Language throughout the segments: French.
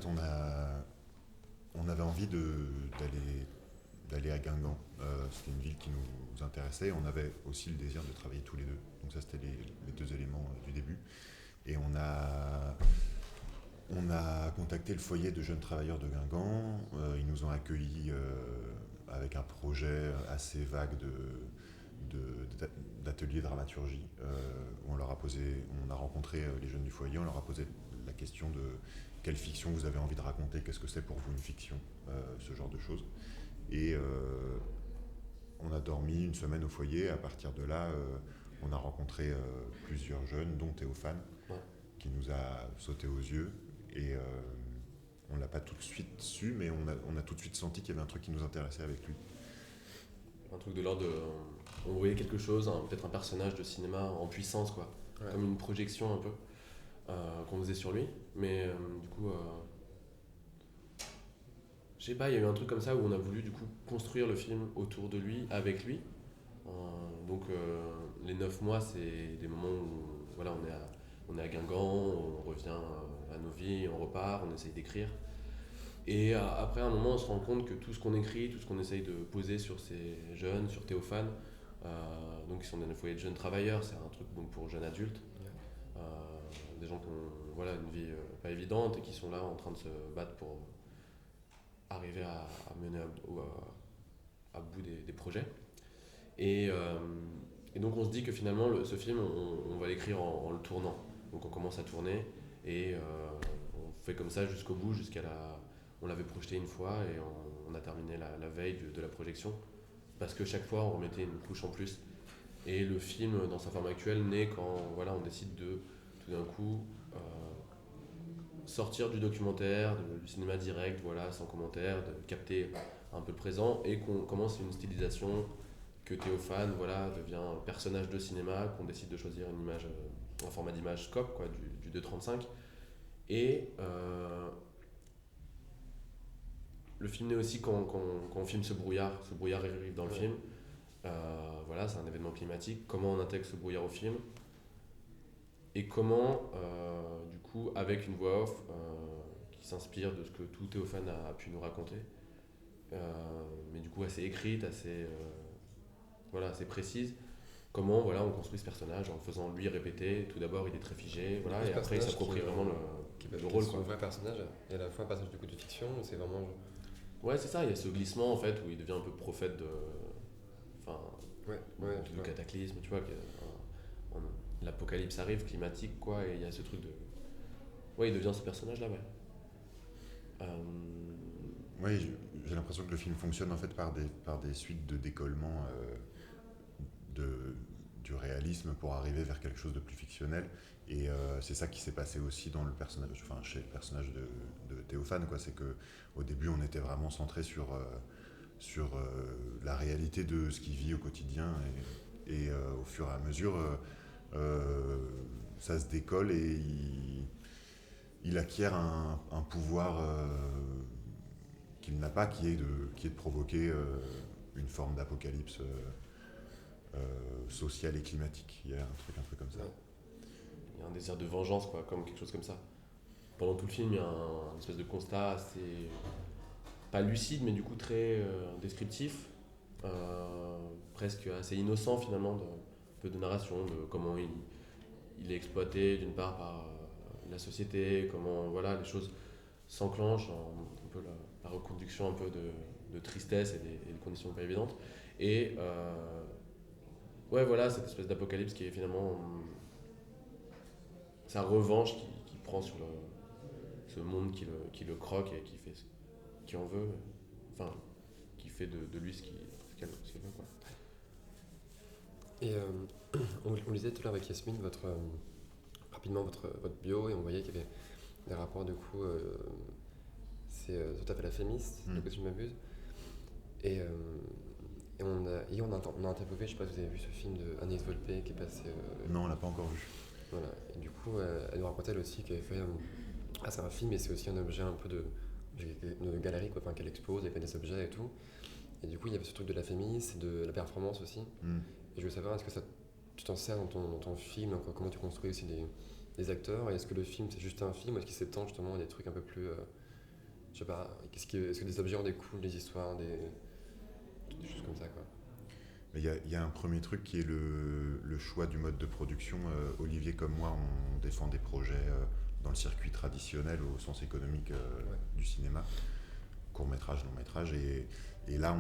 fait, on avait envie d'aller à Guingamp. C'était une ville qui nous intéressait. On avait aussi le désir de travailler tous les deux. Donc ça, c'était les deux éléments du début. Et on a contacté le foyer de jeunes travailleurs de Guingamp. Ils nous ont accueillis avec un projet assez vague d'atelier dramaturgie. Où on a rencontré les jeunes du foyer, on leur a posé la question de quelle fiction vous avez envie de raconter, qu'est-ce que c'est pour vous une fiction, ce genre de choses. Et on a dormi une semaine au foyer. À partir de là, on a rencontré plusieurs jeunes, dont Théophane, Ouais. qui nous a sauté aux yeux. Et on ne l'a pas tout de suite su, mais on a tout de suite senti qu'il y avait un truc qui nous intéressait avec lui. Un truc de l'ordre de. On voyait quelque chose, peut-être un personnage de cinéma en puissance, quoi. Ouais. Comme une projection un peu qu'on faisait sur lui. Mais du coup, je sais pas, il y a eu un truc comme ça où on a voulu du coup construire le film autour de lui, avec lui. Donc les 9 mois, c'est des moments où voilà, on est à Guingamp, on revient à nos vies, on repart, on essaye d'écrire. Et après un moment, on se rend compte que tout ce qu'on écrit, tout ce qu'on essaye de poser sur ces jeunes, sur Théophane, donc ils sont dans le foyer de jeunes travailleurs, c'est un truc donc pour jeunes adultes, euh, des gens qui ont voilà, une vie pas évidente et qui sont là en train de se battre pour arriver à mener à bout des projets. Et, euh, et donc on se dit que finalement ce film, on va l'écrire en le tournant. Donc on commence à tourner et on fait comme ça jusqu'au bout, jusqu'à la... On l'avait projeté une fois et on a terminé la veille de la projection parce que chaque fois on remettait une couche en plus. Et le film dans sa forme actuelle naît quand voilà, on décide de tout d'un coup sortir du documentaire, du cinéma direct, voilà, sans commentaire, de capter un peu le présent et qu'on commence une stylisation que Théophane voilà, devient un personnage de cinéma, qu'on décide de choisir une image, un format d'image scope quoi, du 2.35. Et le film est aussi quand on filme ce brouillard arrive dans le film. Voilà, c'est un événement climatique. Comment on intègre ce brouillard au film et comment, du coup, avec une voix off qui s'inspire de ce que tout Théophane a pu nous raconter, mais du coup assez écrite, voilà, assez précise. Comment voilà, on construit ce personnage en le faisant lui répéter. Tout d'abord, il est très figé, voilà, et après, il s'approprie vraiment le rôle. Son Quoi. vrai personnage et à la fois un personnage de fiction, c'est vraiment. Ouais, c'est ça, il y a ce glissement en fait où il devient un peu prophète de. Enfin, Tu du vois. cataclysme, tu vois, l'apocalypse arrive, climatique, quoi, et il y a ce truc de. Ouais, il devient ce personnage-là, ouais. Euh, Oui, j'ai l'impression que le film fonctionne en fait par des suites de décollements de, du réalisme pour arriver vers quelque chose de plus fictionnel. Et c'est ça qui s'est passé aussi dans le personnage, enfin chez le personnage de Théophane, quoi. C'est que au début, on était vraiment centré sur la réalité de ce qu'il vit au quotidien, et au fur et à mesure, ça se décolle et il acquiert un pouvoir qu'il n'a pas, qui est de provoquer une forme d'apocalypse sociale et climatique. Il y a un truc un peu comme ça. ouais. Il y a un désir de vengeance, quoi, comme quelque chose comme ça. Pendant tout le film, il y a une espèce de constat assez. Pas lucide, mais du coup très descriptif, presque assez innocent finalement, un peu de narration, de comment il est exploité d'une part par la société, comment voilà, les choses s'enclenchent, un peu la reconduction un peu de tristesse et de conditions pas évidentes. Et ouais, voilà, cette espèce d'apocalypse qui est finalement sa revanche qui prend sur ce monde qui le croque et qui en veut, enfin, qui fait de lui ce qu'elle veut. Quoi. Et on lisait tout à l'heure avec Yasmine rapidement votre bio et on voyait qu'il y avait des rapports du coup. C'est tout à fait la féministe, Mm. du coup, si je m'abuse. Et, euh, hier, on a interviewé, je sais pas si vous avez vu ce film de Agnès Volpe qui est passé. Non, on l'a pas encore vu. Voilà. Et du coup, elle nous racontait elle aussi qu'elle avait fait. Ah, c'est un film et c'est aussi un objet un peu de galerie, quoi, enfin, qu'elle expose, il y avait des objets et tout. Et du coup, il y avait ce truc de la féminisme, de la performance aussi. Mm. Et je veux savoir, est-ce que ça, tu t'en sers dans ton film, quoi, comment tu construis aussi des acteurs, et est-ce que le film c'est juste un film, ou est-ce qu'il s'étend justement à des trucs un peu plus Je sais pas, est-ce que des objets en découlent, des histoires, des choses comme ça, quoi. Mais il y a un premier truc qui est le choix du mode de production. Olivier comme moi, on défend des projets dans le circuit traditionnel au sens économique Ouais. du cinéma, court métrage, long métrage. Et là,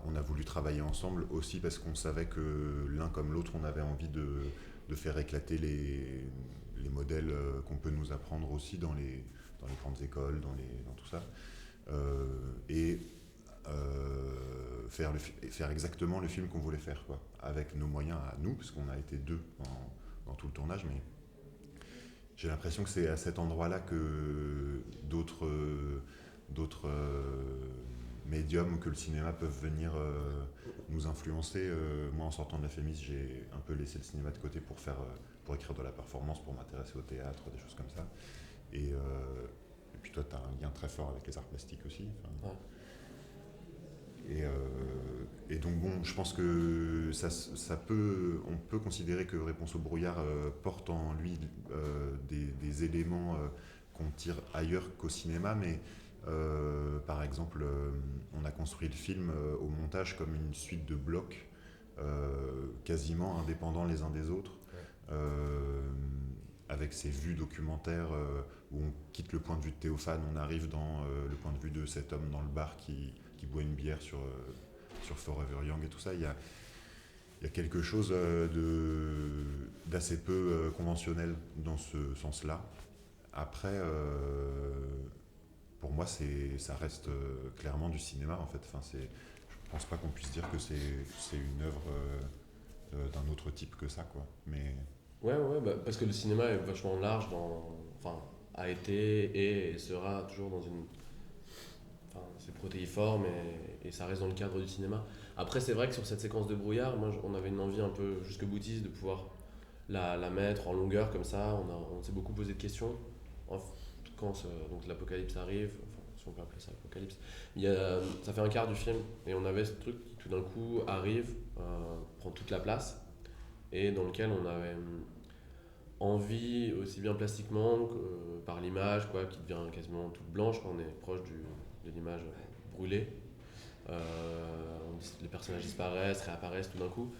on a voulu travailler ensemble aussi parce qu'on savait que l'un comme l'autre, on avait envie de faire éclater les modèles qu'on peut nous apprendre aussi dans les grandes écoles, dans tout ça. Et faire exactement le film qu'on voulait faire, quoi, avec nos moyens à nous, parce qu'on a été deux dans tout le tournage, mais j'ai l'impression que c'est à cet endroit-là que d'autres médiums ou que le cinéma peuvent venir nous influencer. Moi, en sortant de la FEMIS, j'ai un peu laissé le cinéma de côté pour écrire de la performance, pour m'intéresser au théâtre, des choses comme ça. Et puis toi, tu as un lien très fort avec les arts plastiques aussi. Enfin, Ouais. et donc bon, je pense que on peut considérer que Réponse au brouillard porte en lui des éléments qu'on tire ailleurs qu'au cinéma, mais par exemple, on a construit le film au montage comme une suite de blocs quasiment indépendants les uns des autres, Ouais. avec ces vues documentaires où on quitte le point de vue de Théophane, on arrive dans le point de vue de cet homme dans le bar qui boit une bière sur Forever Young et tout ça. Il y a quelque chose d'assez peu conventionnel dans ce sens-là. Après, pour moi, ça reste clairement du cinéma en fait. Enfin, je pense pas qu'on puisse dire que c'est une œuvre d'un autre type que ça, quoi. Mais Ouais, bah, parce que le cinéma est vachement large enfin, a été et sera toujours dans une. Enfin, c'est protéiforme et ça reste dans le cadre du cinéma. Après, c'est vrai que sur cette séquence de brouillard, on avait une envie un peu jusque boutiste de pouvoir la mettre en longueur comme ça. On s'est beaucoup posé de questions. En f- donc l'apocalypse arrive, enfin, si on peut appeler ça l'apocalypse, ça fait un quart du film et on avait ce truc qui tout d'un coup arrive, prend toute la place et dans lequel on avait envie, aussi bien plastiquement que par l'image, quoi, qui devient quasiment toute blanche quand on est proche de l'image brûlée. Les personnages disparaissent, réapparaissent tout d'un coup.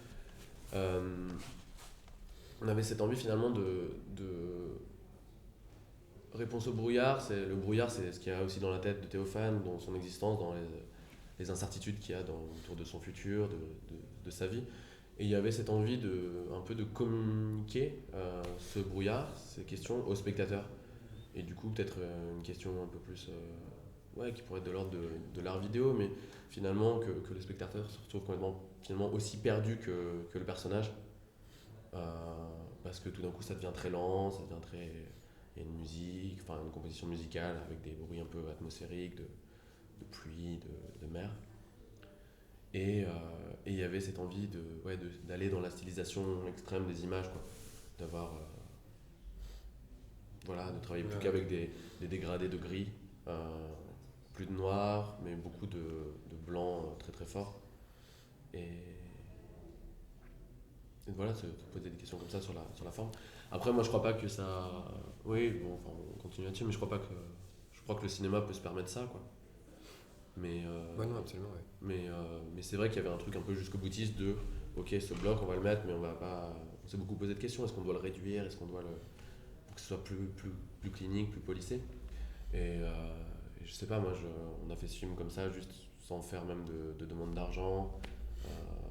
Euh, on avait cette envie finalement de réponse au brouillard. Le brouillard, c'est ce qu'il y a aussi dans la tête de Théophane, dans son existence, dans les incertitudes qu'il y a autour de son futur, de sa vie. Et il y avait cette envie un peu de communiquer ce brouillard, ces questions aux spectateurs. Et du coup, peut-être une question un peu plus. Ouais, qui pourrait être de l'ordre de l'art vidéo, mais finalement que le spectateur se retrouve complètement finalement aussi perdu que le personnage. Parce que tout d'un coup, ça devient très lent, ça devient très. Il y a une musique, enfin une composition musicale avec des bruits un peu atmosphériques de pluie, de mer. Et il y avait cette envie d'aller dans la stylisation extrême des images, quoi. D'avoir. Voilà, de travailler plus Ouais. qu'avec des dégradés de gris, plus de noir, mais beaucoup de blanc très très fort. Et voilà, se poser des questions comme ça sur la forme. Après, moi je crois pas que ça. Oui, bon, enfin, on continue là-dessus, mais je crois pas que. Je crois que le cinéma peut se permettre ça, quoi. Mais. Ouais, non, absolument, ouais. Mais c'est vrai qu'il y avait un truc un peu jusqu'au boutiste de ok, ce bloc on va le mettre, mais on va pas. On s'est beaucoup posé de questions. Est-ce qu'on doit le réduire? Est-ce qu'on doit le. Pour que ce soit plus clinique, plus policé? Et je sais pas, on a fait ce film comme ça, juste sans faire même de demande d'argent,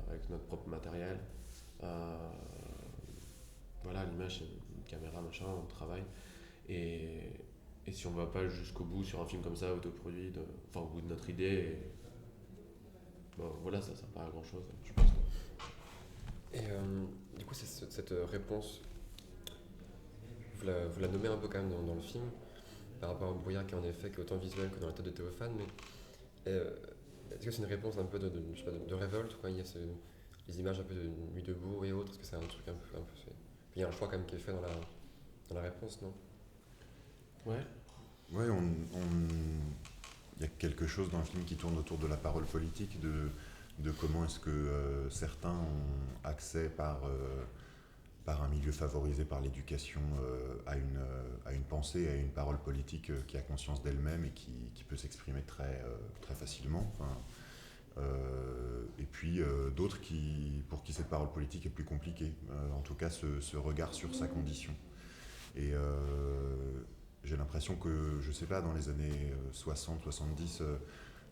avec notre propre matériel. Euh, voilà, l'image, c'est une caméra, machin, on travaille. Et, et si on va pas jusqu'au bout sur un film comme ça, autoproduit, enfin au bout de notre idée, bon, voilà, ça sert pas à grand chose, je pense. Et du coup, cette réponse, vous la nommez un peu quand même dans le film, par rapport au brouillard qui en effet qui est autant visuel que dans la tête de Théophane, mais est-ce que c'est une réponse un peu je sais pas, de révolte, quoi? Il y a les images un peu de Nuit debout et autres, est-ce que c'est un truc un peu fait. Il y a un choix quand même qui est fait dans la réponse, non? Ouais, ouais, il y a quelque chose dans le film qui tourne autour de la parole politique, de comment est-ce que certains ont accès par un milieu favorisé par l'éducation à une pensée, à une parole politique qui a conscience d'elle-même et qui peut s'exprimer très facilement. Et puis d'autres pour qui cette parole politique est plus compliquée. En tout cas, ce regard sur sa condition. Et j'ai l'impression que, je sais pas, dans les années 60-70,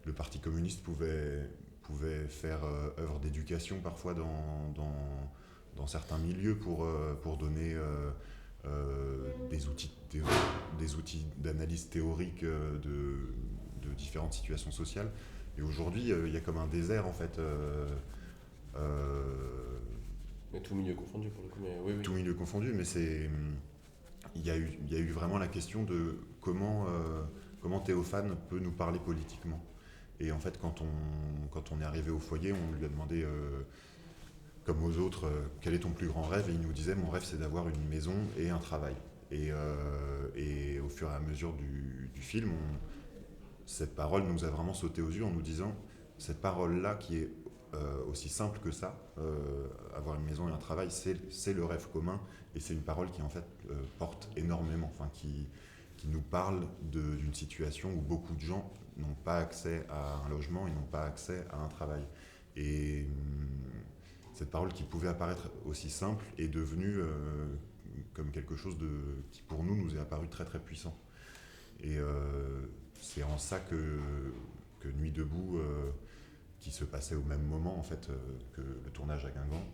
le Parti communiste pouvait faire œuvre d'éducation parfois dans certains milieux pour donner des outils d'analyse théorique de différentes situations sociales. Et aujourd'hui, il y a comme un désert en fait. Mais tout milieu confondu pour le coup, mais oui. Tout milieu confondu, mais il y a eu vraiment la question de comment Théophane peut nous parler politiquement. Et en fait, quand on est arrivé au foyer, on lui a demandé, comme aux autres, quel est ton plus grand rêve ? Et il nous disait, mon rêve, c'est d'avoir une maison et un travail. Et au fur et à mesure du film, cette parole nous a vraiment sauté aux yeux en nous disant, cette parole-là qui est aussi simple que ça, avoir une maison et un travail, c'est le rêve commun, et c'est une parole qui en fait porte énormément, qui nous parle d'une situation où beaucoup de gens n'ont pas accès à un logement, ils n'ont pas accès à un travail. Et cette parole qui pouvait apparaître aussi simple est devenue comme quelque chose qui pour nous est apparu très très puissant. Et c'est en ça que Nuit debout, qui se passait au même moment en fait que le tournage à Guingamp,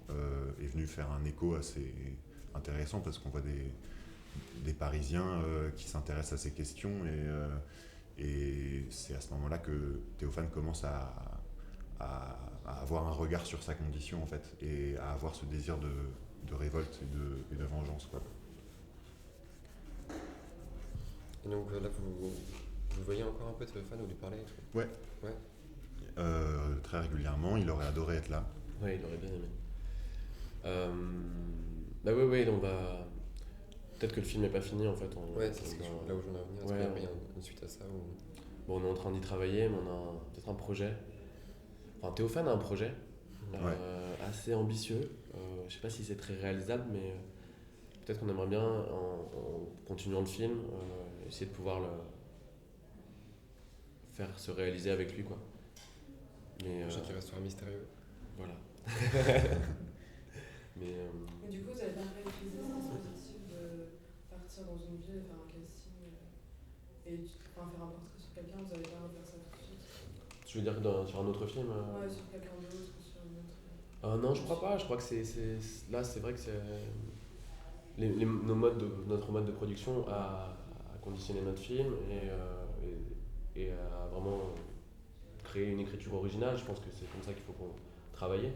est venu faire un écho assez intéressant, parce qu'on voit des Parisiens qui s'intéressent à ces questions, et c'est à ce moment-là que Théophane commence à avoir un regard sur sa condition en fait, et à avoir ce désir de révolte et de vengeance, quoi. Et donc là, vous voyez encore un peu Théophane, ou lui parlez? Ouais. Très régulièrement, il aurait adoré être là. Ouais, il aurait bien aimé. Bah oui, on va. Peut-être que le film n'est pas fini en fait. Ouais, c'est là où j'en ai venir. Est-ce qu'il y a une suite à ça ou... Bon, on est en train d'y travailler, mais on a peut-être un projet. Enfin, Théophane a un projet assez ambitieux. Je sais pas si c'est très réalisable, mais peut-être qu'on aimerait bien, en continuant le film, essayer de pouvoir le faire se réaliser avec lui, quoi. Mais projet qui restera mystérieux. Voilà. Mais du coup, vous avez pas réutilisé ce dispositif de partir dans une ville et faire un casting et faire un portrait sur quelqu'un, vous avez pas refaire ça tout de suite? tu veux dire sur un autre film Ouais, sur quelqu'un d'autre ou sur une autre. Non, je crois pas. Je crois que là, c'est vrai que c'est notre mode de production a conditionné notre film et a vraiment créé une écriture originale. Je pense que c'est comme ça qu'il faut qu'on travaille.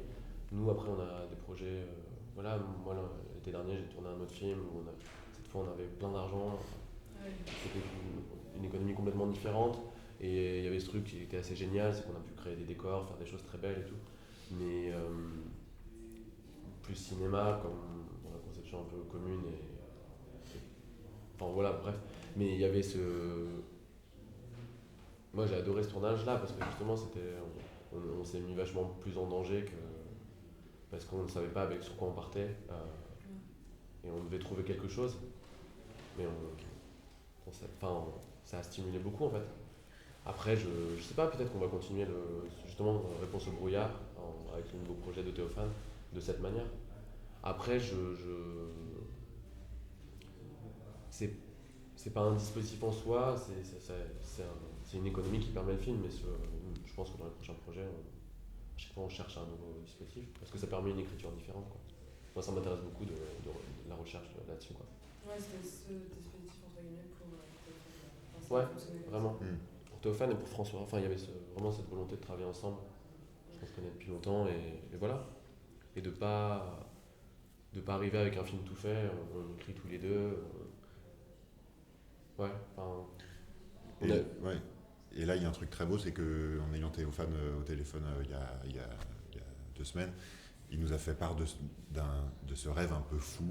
Nous, après, on a des projets. Voilà, moi, l'été dernier, j'ai tourné un autre film où cette fois, on avait plein d'argent. C'était une économie complètement différente. Et il y avait ce truc qui était assez génial, c'est qu'on a pu créer des décors, faire des choses très belles et tout. Mais plus cinéma, comme dans la conception un peu commune. Enfin voilà, bref. Mais il y avait Moi j'ai adoré ce tournage-là parce que justement on s'est mis vachement plus en danger parce qu'on ne savait pas sur quoi on partait. Et on devait trouver quelque chose. Mais ça a stimulé beaucoup en fait. Après, je sais pas, peut-être qu'on va continuer justement Réponse au brouillard avec le nouveau projet de Théophane de cette manière. Après, c'est pas un dispositif en soi, c'est une économie qui permet le film, mais je pense que dans les prochains projets, à chaque fois on cherche un nouveau dispositif parce que ça permet une écriture différente, quoi. Moi, ça m'intéresse beaucoup de la recherche là-dessus, quoi. Ouais, c'était ce dispositif entre guillemets pour ouais, vraiment. Pour Théophane et pour François, enfin, il y avait vraiment cette volonté de travailler ensemble. On se connaît depuis longtemps et voilà. Et de pas arriver avec un film tout fait, on écrit tous les deux. Ouais, enfin. Et là, il y a un truc très beau, c'est qu'en ayant Théophane au téléphone il y a 2 semaines, il nous a fait part de ce rêve un peu fou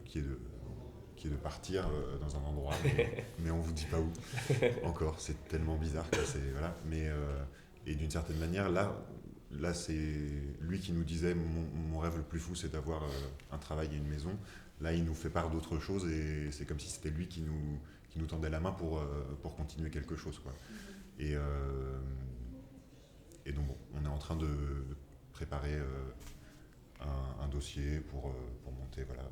qui est de partir dans un endroit, mais on vous dit pas où encore. C'est tellement bizarre que voilà. Mais et d'une certaine manière, là, là, c'est lui qui nous disait mon rêve le plus fou, c'est d'avoir un travail et une maison. Là, il nous fait part d'autre chose et c'est comme si c'était lui qui nous tendait la main pour continuer quelque chose, quoi. Et, et donc, bon, on est en train de préparer un dossier pour monter voilà,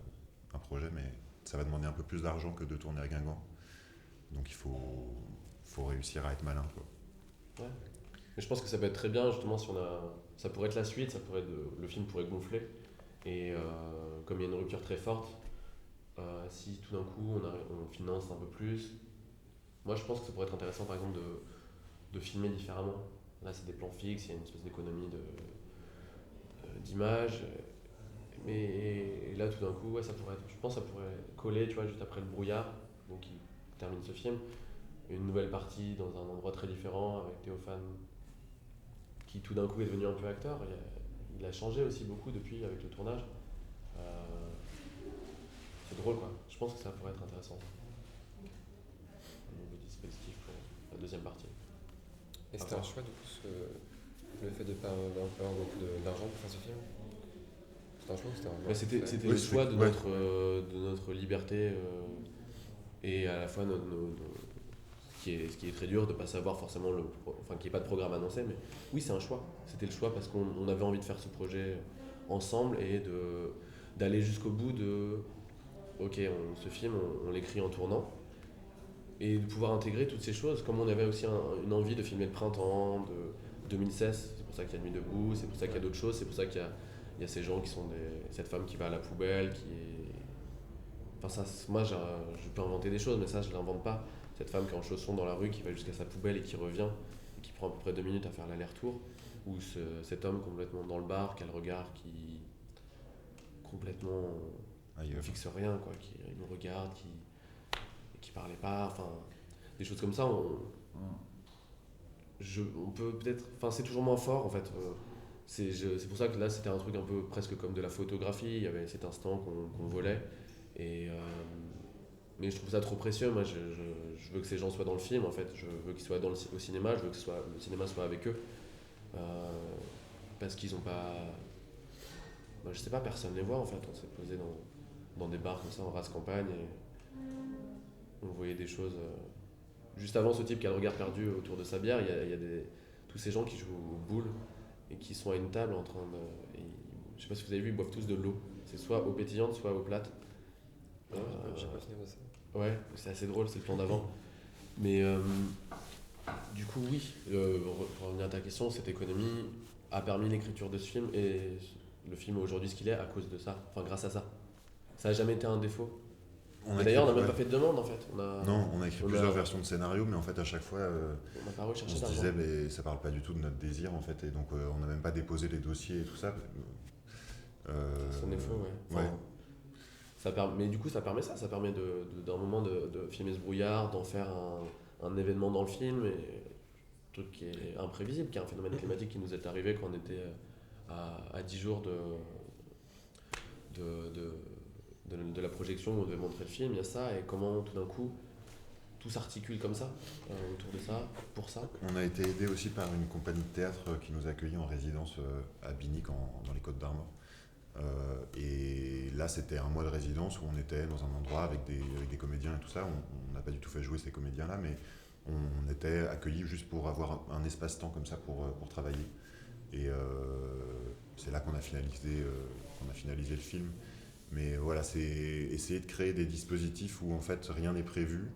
un projet, mais ça va demander un peu plus d'argent que de tourner à Guingamp. Donc, il faut réussir à être malin, quoi. Ouais. Mais je pense que ça peut être très bien, justement, si on a. Ça pourrait être la suite, le film pourrait gonfler. Et comme il y a une rupture très forte, si tout d'un coup on finance un peu plus, moi je pense que ça pourrait être intéressant par exemple de filmer différemment. Là c'est des plans fixes, il y a une espèce d'économie d'image. Mais là tout d'un coup, ouais, je pense que ça pourrait coller, tu vois, juste après le brouillard, donc il termine ce film. Une nouvelle partie dans un endroit très différent avec Théophane qui tout d'un coup est devenu un peu acteur. Il a changé aussi beaucoup depuis avec le tournage. C'est drôle quoi. Je pense que ça pourrait être intéressant. Un nouveau dispositif pour la deuxième partie. Et c'était un choix du coup, le fait de ne pas avoir beaucoup d'argent pour faire ce film? C'était un choix ou c'était un... Ouais, c'était Oui, le choix de ouais. notre liberté et à la fois ce qui est très dur de ne pas savoir forcément, enfin qu'il n'y ait pas de programme annoncé, mais oui c'est un choix. C'était le choix parce qu'on avait envie de faire ce projet ensemble et d'aller jusqu'au bout de ok, ce film on l'écrit en tournant et de pouvoir intégrer toutes ces choses comme on avait aussi une envie de filmer le printemps de 2016, c'est pour ça qu'il y a Nuit debout, c'est pour ça qu'il y a d'autres choses, c'est pour ça qu'il y a ces gens qui sont cette femme qui va à la poubelle, qui est... Enfin ça, moi je peux inventer des choses mais ça je l'invente pas. Cette femme qui est en chaussons dans la rue, qui va jusqu'à sa poubelle et qui revient, et qui prend à peu près 2 minutes à faire l'aller-retour, ou cet homme complètement dans le bar, qui a le regard qui complètement ne fixe rien, quoi, qui nous regarde, qui parlait pas, enfin des choses comme ça. On peut peut-être, enfin c'est toujours moins fort en fait. C'est pour ça que là c'était un truc un peu presque comme de la photographie. Il y avait cet instant qu'on volait et mais je trouve ça trop précieux. Moi je veux que ces gens soient dans le film en fait. Je veux qu'ils soient au cinéma. Je veux que le cinéma soit avec eux parce qu'ils ont pas. Je sais pas, personne les voit en fait. On s'est posé dans des bars comme ça en race campagne et on voyait des choses. Juste avant ce type qui a le regard perdu autour de sa bière, il y a tous ces gens qui jouent aux boules et qui sont à une table en train de. Je sais pas si vous avez vu, ils boivent tous de l'eau. C'est soit eau pétillante, soit eau plate. J'ai pas fini de ça. Ouais, c'est assez drôle, c'est le plan d'avant. Mais du coup, oui, pour revenir à ta question, cette économie a permis l'écriture de ce film et le film est aujourd'hui ce qu'il est à cause de ça, enfin grâce à ça. Ça n'a jamais été un défaut. Et d'ailleurs, on n'a même pas fait de demande en fait. Non, on a écrit plusieurs versions de scénario, mais en fait, à chaque fois, on n'a pas recherché on se d'argent. disait, mais ça parle pas du tout de notre désir en fait, et donc on n'a même pas déposé les dossiers et tout ça. Ça n'est faux, ouais. Ouais. Mais du coup, ça permet d'un moment de filmer ce brouillard, d'en faire un événement dans le film, et un truc qui est imprévisible, qui est un phénomène climatique qui nous est arrivé quand on était à 10 jours de la projection où on devait montrer le film. Il y a ça, et comment tout d'un coup tout s'articule comme ça, autour de ça, pour ça. On a été aidé aussi par une compagnie de théâtre qui nous a accueillis en résidence à Binic, dans les Côtes d'Armor. Et là, c'était un mois de résidence où on était dans un endroit avec des comédiens et tout ça. On n'a pas du tout fait jouer ces comédiens-là, mais on était accueillis juste pour avoir un espace-temps comme ça pour travailler. Et c'est là qu'on a finalisé le film. Mais voilà, c'est essayer de créer des dispositifs où en fait rien n'est prévu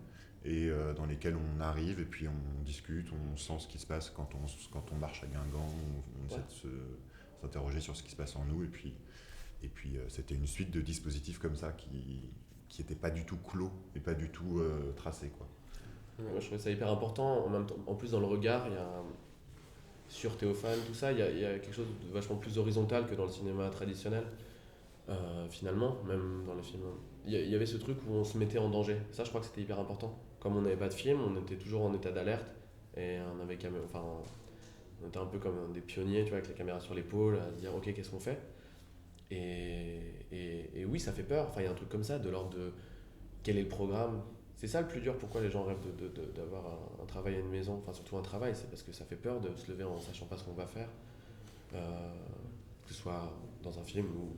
et dans lesquels on arrive et puis on discute, on sent ce qui se passe quand on marche à Guingamp, on essaie de s'interroger sur ce qui se passe en nous et puis c'était une suite de dispositifs comme ça qui n'étaient pas du tout clos et pas du tout tracés, quoi. Ouais, je trouvais ça hyper important. En plus, dans le regard, il y a sur Théophane, tout ça, il y a quelque chose de vachement plus horizontal que dans le cinéma traditionnel. Finalement, même dans les films, il y avait ce truc où on se mettait en danger. Ça, je crois que c'était hyper important. Comme on n'avait pas de film, on était toujours en état d'alerte et on était un peu comme des pionniers, tu vois, avec la caméra sur l'épaule, à se dire ok, qu'est-ce qu'on fait. Et oui, ça fait peur. Enfin, il y a un truc comme ça, de l'ordre de quel est le programme. C'est ça le plus dur, pourquoi les gens rêvent d'avoir un travail à une maison, enfin surtout un travail, c'est parce que ça fait peur de se lever en sachant pas ce qu'on va faire. que ce soit dans un film ou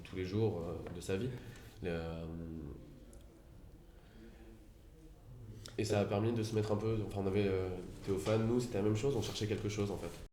tous les jours de sa vie. Et ça a permis de se mettre un peu. Enfin, on avait Théophane, nous, c'était la même chose, on cherchait quelque chose en fait.